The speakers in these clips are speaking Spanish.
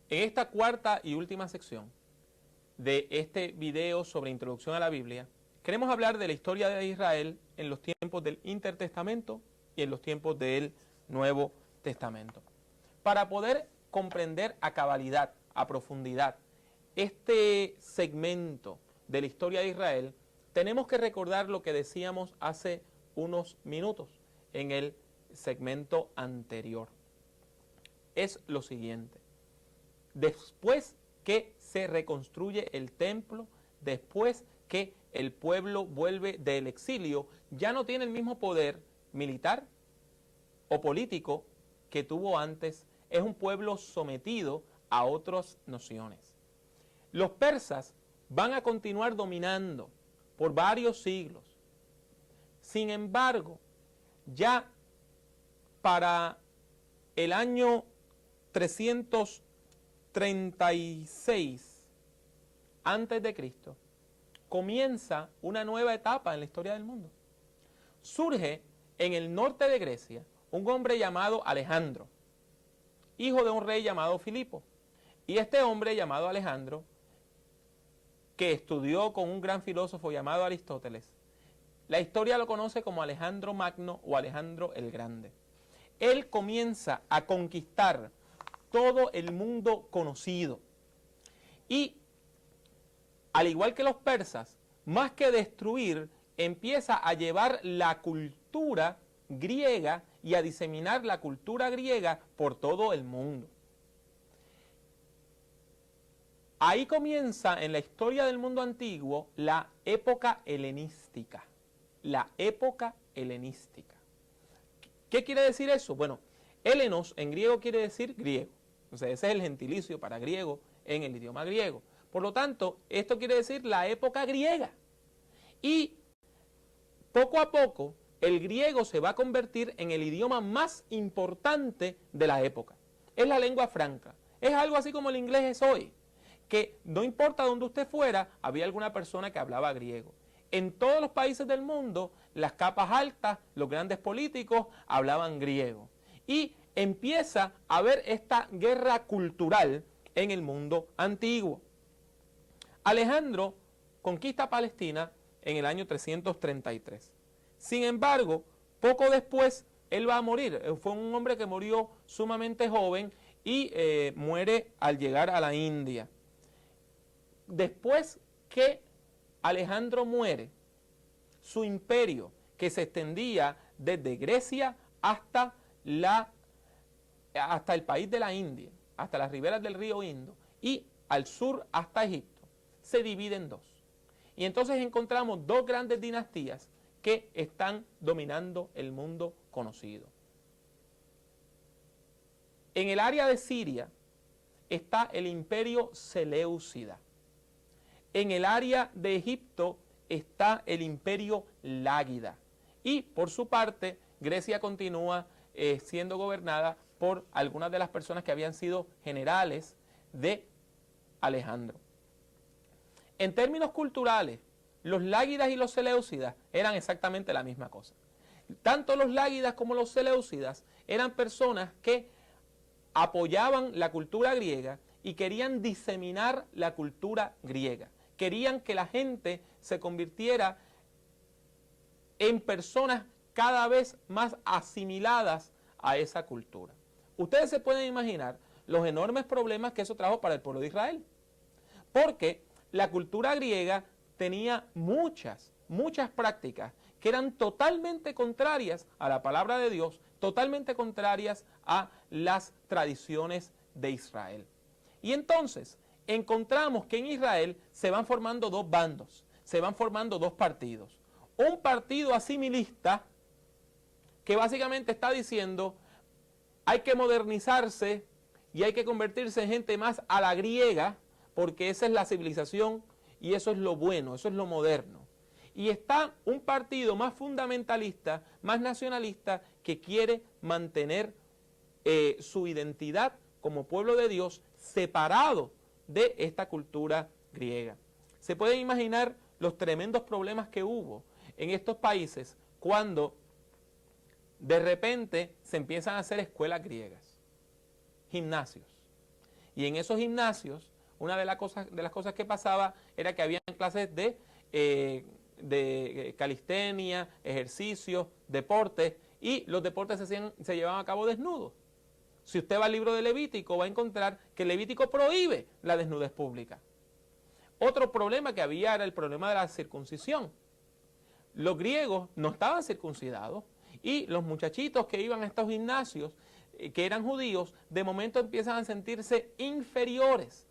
En esta cuarta y última sección de este video sobre introducción a la Biblia, queremos hablar de la historia de Israel en los tiempos del Intertestamento y en los tiempos del Nuevo Testamento. Para poder comprender a cabalidad, a profundidad, este segmento de la historia de Israel, tenemos que recordar lo que decíamos hace unos minutos en el segmento anterior. Es lo siguiente: después que se reconstruye el templo, después que el pueblo vuelve del exilio, ya no tiene el mismo poder militar o político que tuvo antes. Es un pueblo sometido a otras naciones. Los persas van a continuar dominando por varios siglos. Sin embargo, ya para el año 336 antes de Cristo comienza una nueva etapa en la historia del mundo. Surge en el norte de Grecia un hombre llamado Alejandro, hijo de un rey llamado Filipo. Y este hombre llamado Alejandro, que estudió con un gran filósofo llamado Aristóteles, la historia lo conoce como Alejandro Magno o Alejandro el Grande. Él comienza a conquistar todo el mundo conocido. Y, al igual que los persas, más que destruir, empieza a llevar la cultura griega y a diseminar la cultura griega por todo el mundo. Ahí comienza en la historia del mundo antiguo la época helenística. La época helenística. ¿Qué quiere decir eso? Bueno, helenos en griego quiere decir griego. O sea, ese es el gentilicio para griego en el idioma griego. Por lo tanto, esto quiere decir la época griega. Y poco a poco, el griego se va a convertir en el idioma más importante de la época. Es la lengua franca. Es algo así como el inglés es hoy, que no importa dónde usted fuera, había alguna persona que hablaba griego. En todos los países del mundo, las capas altas, los grandes políticos, hablaban griego. Y empieza a haber esta guerra cultural en el mundo antiguo. Alejandro conquista Palestina en el año 333. Sin embargo, poco después, él va a morir. Fue un hombre que murió sumamente joven y muere al llegar a la India. Después que Alejandro muere, su imperio, que se extendía desde Grecia hasta el país de la India, hasta las riberas del río Indo, y al sur hasta Egipto, se divide en dos. Y entonces encontramos dos grandes dinastías que están dominando el mundo conocido. En el área de Siria está el imperio Seleucida. En el área de Egipto está el imperio Lágida. Y por su parte, Grecia continúa siendo gobernada por algunas de las personas que habían sido generales de Alejandro. En términos culturales, los Lágidas y los Seleucidas eran exactamente la misma cosa. Tanto los Lágidas como los Seleucidas eran personas que apoyaban la cultura griega y querían diseminar la cultura griega. Querían que la gente se convirtiera en personas cada vez más asimiladas a esa cultura. Ustedes se pueden imaginar los enormes problemas que eso trajo para el pueblo de Israel. Porque la cultura griega tenía muchas prácticas que eran totalmente contrarias a la palabra de Dios, totalmente contrarias a las tradiciones de Israel. Y entonces encontramos que en Israel se van formando dos bandos, se van formando dos partidos. Un partido asimilista que básicamente está diciendo hay que modernizarse y hay que convertirse en gente más a la griega, porque esa es la civilización y eso es lo bueno, eso es lo moderno. Y está un partido más fundamentalista, más nacionalista, que quiere mantener su identidad como pueblo de Dios separado de esta cultura griega. Se pueden imaginar los tremendos problemas que hubo en estos países cuando de repente se empiezan a hacer escuelas griegas, gimnasios. Y en esos gimnasios, una de las cosas que pasaba era que habían clases de calistenia, ejercicios, deportes, y los deportes se llevaban a cabo desnudos. Si usted va al libro de Levítico, va a encontrar que Levítico prohíbe la desnudez pública. Otro problema que había era el problema de la circuncisión. Los griegos no estaban circuncidados y los muchachitos que iban a estos gimnasios, que eran judíos, de momento empiezan a sentirse inferiores.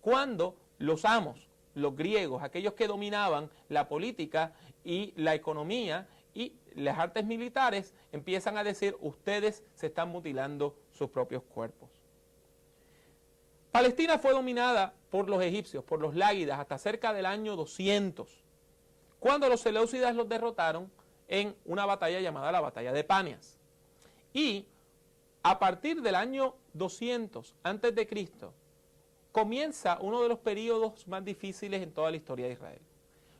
Cuando los amos, los griegos, aquellos que dominaban la política y la economía y las artes militares, empiezan a decir, ustedes se están mutilando sus propios cuerpos. Palestina fue dominada por los egipcios, por los lágidas, hasta cerca del año 200, cuando los seleucidas los derrotaron en una batalla llamada la Batalla de Panias. Y a partir del año 200 a.C., comienza uno de los periodos más difíciles en toda la historia de Israel.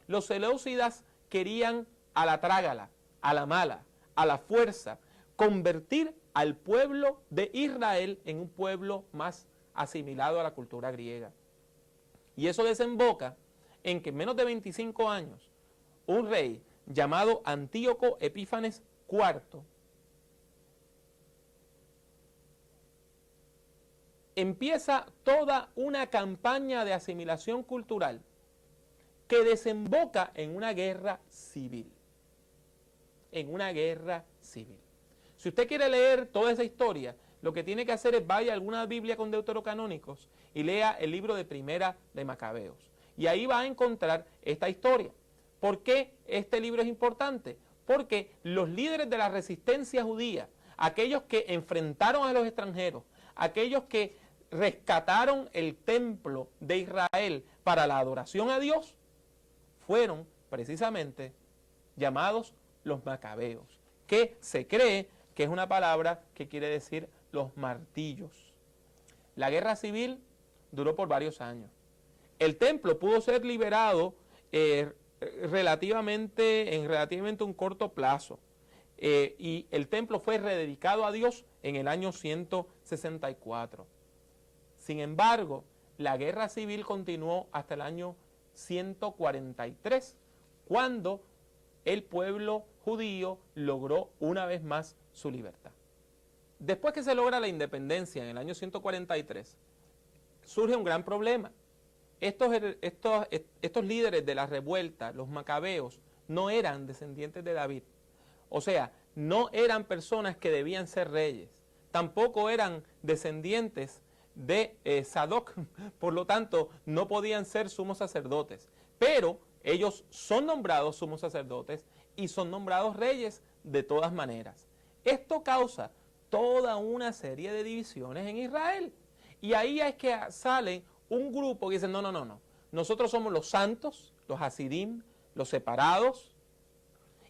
Los seleucidas querían a la trágala, a la mala, a la fuerza, convertir al pueblo de Israel en un pueblo más asimilado a la cultura griega. Y eso desemboca en que en menos de 25 años, un rey llamado Antíoco Epífanes IV empieza toda una campaña de asimilación cultural que desemboca en una guerra civil. En una guerra civil. Si usted quiere leer toda esa historia, lo que tiene que hacer es vaya a alguna Biblia con deuterocanónicos y lea el libro de Primera de Macabeos. Y ahí va a encontrar esta historia. ¿Por qué este libro es importante? Porque los líderes de la resistencia judía, aquellos que enfrentaron a los extranjeros, aquellos que rescataron el templo de Israel para la adoración a Dios, fueron precisamente llamados los macabeos, que se cree que es una palabra que quiere decir los martillos. La guerra civil duró por varios años. El templo pudo ser liberado en relativamente un corto plazo, y el templo fue rededicado a Dios en el año 164. Sin embargo, la guerra civil continuó hasta el año 143, cuando el pueblo judío logró una vez más su libertad. Después que se logra la independencia en el año 143, surge un gran problema. Estos líderes de la revuelta, los macabeos, no eran descendientes de David. O sea, no eran personas que debían ser reyes. Tampoco eran descendientes de Sadoc. Por lo tanto, no podían ser sumos sacerdotes. Pero ellos son nombrados sumos sacerdotes y son nombrados reyes de todas maneras. Esto causa toda una serie de divisiones en Israel. Y ahí es que sale un grupo que dice, no. Nosotros somos los santos, los hasidim, los separados.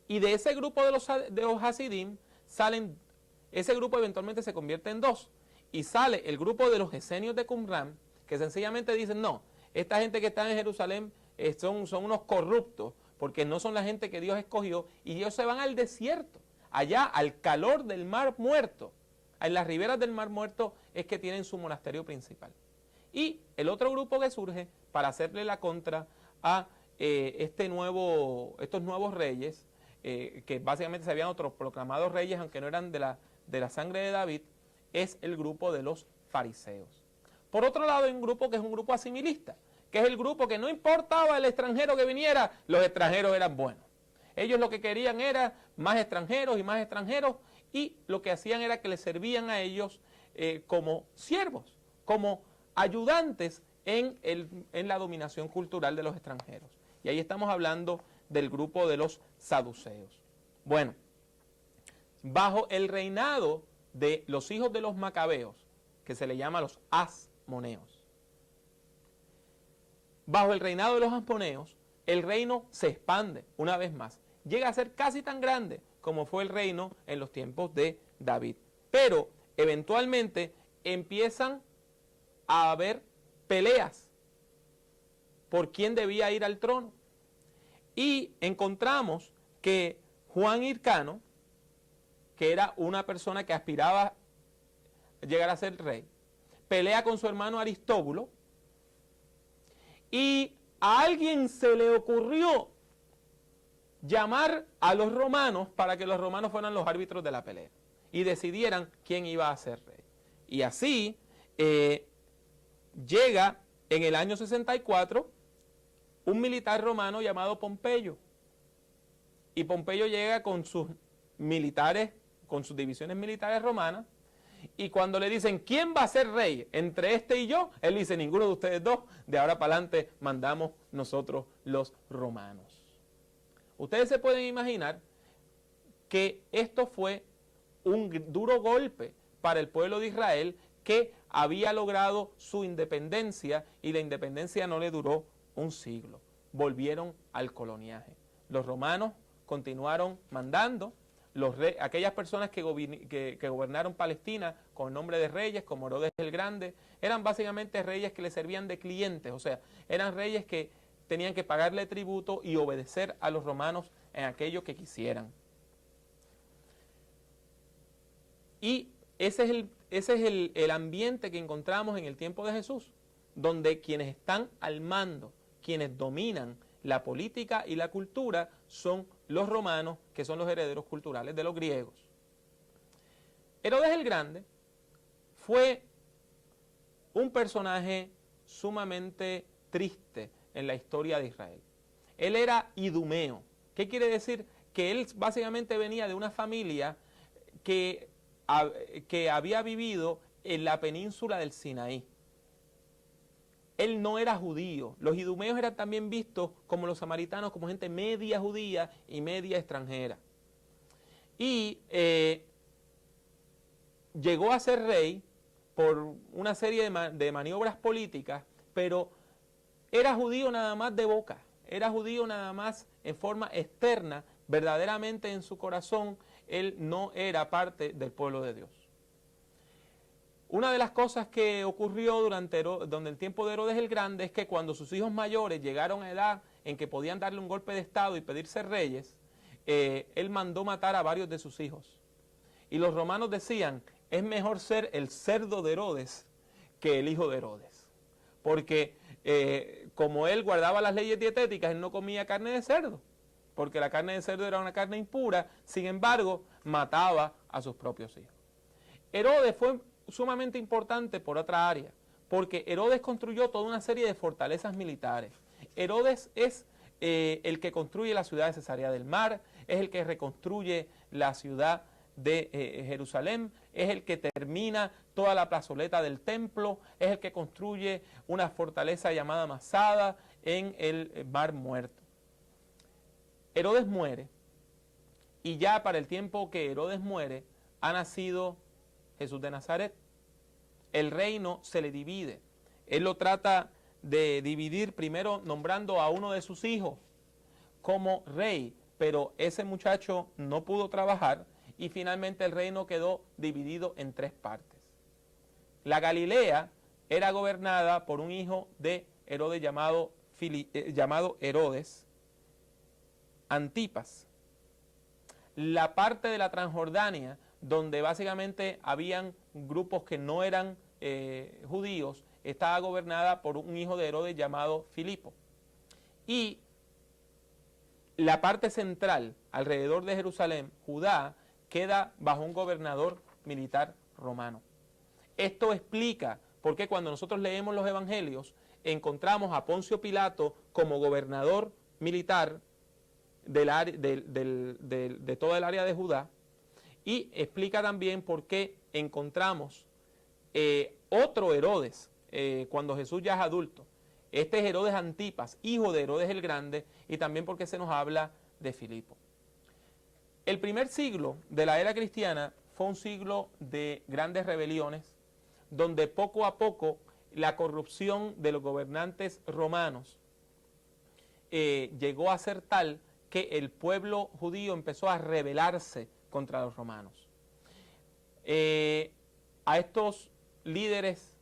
Y de ese grupo de los hasidim salen, ese grupo eventualmente se convierte en dos. Y sale el grupo de los esenios de Qumran, que sencillamente dicen, no, esta gente que está en Jerusalén son unos corruptos, porque no son la gente que Dios escogió, y ellos se van al desierto, allá al calor del Mar Muerto. En las riberas del Mar Muerto es que tienen su monasterio principal. Y el otro grupo que surge para hacerle la contra a estos nuevos reyes, que básicamente se habían otros proclamados reyes, aunque no eran de la sangre de David, es el grupo de los fariseos. Por otro lado, hay un grupo que es un grupo asimilista, que es el grupo que no importaba el extranjero que viniera, los extranjeros eran buenos. Ellos lo que querían era más extranjeros, y lo que hacían era que les servían a ellos como siervos, como ayudantes en la dominación cultural de los extranjeros. Y ahí estamos hablando del grupo de los saduceos. Bueno, bajo el reinado de los hijos de los macabeos, que se le llama los asmoneos, bajo el reinado de los asmoneos, el reino se expande una vez más. Llega a ser casi tan grande como fue el reino en los tiempos de David. Pero eventualmente empiezan a haber peleas por quién debía ir al trono. Y encontramos que Juan Hircano, que era una persona que aspiraba a llegar a ser rey, pelea con su hermano Aristóbulo, y a alguien se le ocurrió llamar a los romanos para que los romanos fueran los árbitros de la pelea y decidieran quién iba a ser rey. Y así llega en el año 64 un militar romano llamado Pompeyo. Y Pompeyo llega con sus militares, con sus divisiones militares romanas, y cuando le dicen, ¿quién va a ser rey entre este y yo? Él dice, ninguno de ustedes dos, de ahora para adelante mandamos nosotros los romanos. Ustedes se pueden imaginar que esto fue un duro golpe para el pueblo de Israel, que había logrado su independencia, y la independencia no le duró un siglo. Volvieron al coloniaje. Los romanos continuaron mandando. Aquellas personas que gobernaron Palestina con nombre de reyes, como Herodes el Grande, eran básicamente reyes que le servían de clientes, o sea, eran reyes que tenían que pagarle tributo y obedecer a los romanos en aquello que quisieran. Y ese es el ambiente que encontramos en el tiempo de Jesús, donde quienes están al mando, quienes dominan la política y la cultura, son los romanos, que son los herederos culturales de los griegos. Herodes el Grande fue un personaje sumamente triste en la historia de Israel. Él era idumeo. ¿Qué quiere decir? Que él básicamente venía de una familia que había vivido en la península del Sinaí. Él no era judío. Los idumeos eran también vistos como los samaritanos, como gente media judía y media extranjera. Y llegó a ser rey por una serie de maniobras políticas, pero era judío nada más de boca, era judío nada más en forma externa. Verdaderamente en su corazón él no era parte del pueblo de Dios. Una de las cosas que ocurrió durante el tiempo de Herodes el Grande es que cuando sus hijos mayores llegaron a edad en que podían darle un golpe de estado y pedir ser reyes, él mandó matar a varios de sus hijos. Y los romanos decían, es mejor ser el cerdo de Herodes que el hijo de Herodes. Porque como él guardaba las leyes dietéticas, él no comía carne de cerdo, porque la carne de cerdo era una carne impura, sin embargo, mataba a sus propios hijos. Herodes fue sumamente importante por otra área, porque Herodes construyó toda una serie de fortalezas militares. Herodes es el que construye la ciudad de Cesarea del Mar, es el que reconstruye la ciudad de Jerusalén, es el que termina toda la plazoleta del templo, es el que construye una fortaleza llamada Masada en el Mar Muerto. Herodes muere, y ya para el tiempo que Herodes muere, ha nacido Jesús de Nazaret. El reino se le divide. Él lo trata de dividir primero nombrando a uno de sus hijos como rey, pero ese muchacho no pudo trabajar y finalmente el reino quedó dividido en tres partes. La Galilea era gobernada por un hijo de Herodes llamado Herodes Antipas. La parte de la Transjordania, donde básicamente habían grupos que no eran judíos, estaba gobernada por un hijo de Herodes llamado Filipo. Y la parte central, alrededor de Jerusalén, Judá, queda bajo un gobernador militar romano. Esto explica por qué cuando nosotros leemos los evangelios, encontramos a Poncio Pilato como gobernador militar de toda el área de Judá, y explica también por qué encontramos otro Herodes cuando Jesús ya es adulto. Este es Herodes Antipas, hijo de Herodes el Grande, y también porque se nos habla de Filipo. El primer siglo de la era cristiana fue un siglo de grandes rebeliones, donde poco a poco la corrupción de los gobernantes romanos llegó a ser tal que el pueblo judío empezó a rebelarse contra los romanos. A estos líderes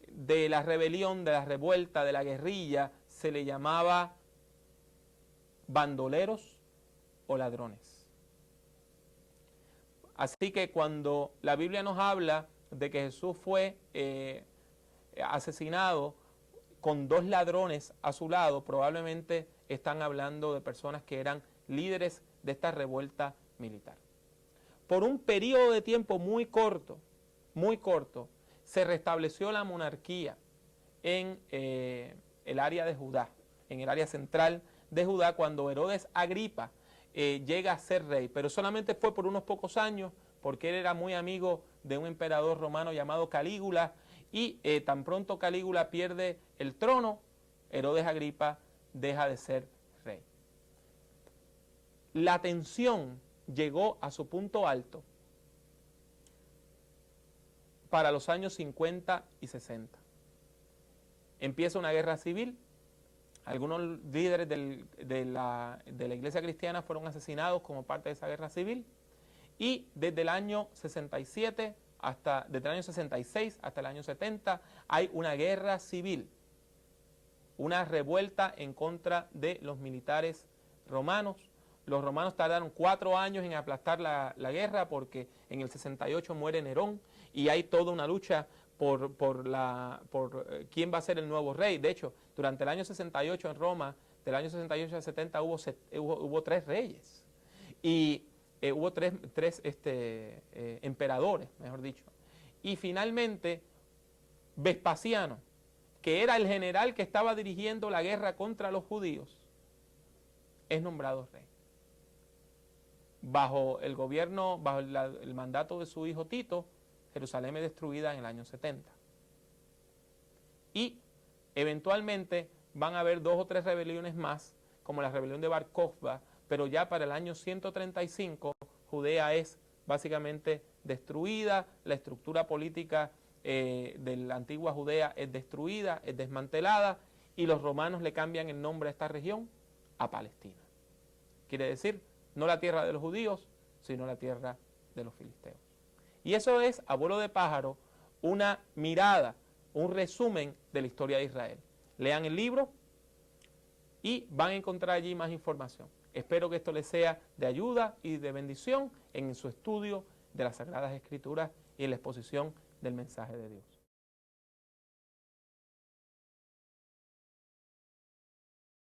de la rebelión, de la revuelta, de la guerrilla, se le llamaba bandoleros o ladrones. Así que cuando la Biblia nos habla de que Jesús fue asesinado con 2 ladrones a su lado, probablemente están hablando de personas que eran líderes de esta revuelta militar. Por un periodo de tiempo muy corto, se restableció la monarquía en el área de Judá, en el área central de Judá, cuando Herodes Agripa llega a ser rey, pero solamente fue por unos pocos años, porque él era muy amigo de un emperador romano llamado Calígula, y tan pronto Calígula pierde el trono, Herodes Agripa deja de ser rey. La tensión llegó a su punto alto para los años 50 y 60. Empieza una guerra civil, algunos líderes de la iglesia cristiana fueron asesinados como parte de esa guerra civil, y desde el año 67 desde el año 66 hasta el año 70 hay una guerra civil, una revuelta en contra de los militares romanos. Los romanos tardaron 4 años en aplastar la guerra, porque en el 68 muere Nerón y hay toda una lucha por quién va a ser el nuevo rey. De hecho, durante el año 68 en Roma, del año 68 al 70 hubo 3 reyes. Y hubo tres emperadores, mejor dicho. Y finalmente, Vespasiano, que era el general que estaba dirigiendo la guerra contra los judíos, es nombrado rey. Bajo el gobierno, bajo el mandato de su hijo Tito, Jerusalén es destruida en el año 70. Y eventualmente van a haber 2 o 3 rebeliones más, como la rebelión de Bar Kokhba, pero ya para el año 135 Judea es básicamente destruida, la estructura política de la antigua Judea es destruida, es desmantelada, y los romanos le cambian el nombre a esta región a Palestina. Quiere decir, no la tierra de los judíos, sino la tierra de los filisteos. Y eso es, a vuelo de pájaro, una mirada, un resumen de la historia de Israel. Lean el libro y van a encontrar allí más información. Espero que esto les sea de ayuda y de bendición en su estudio de las Sagradas Escrituras y en la exposición del mensaje de Dios.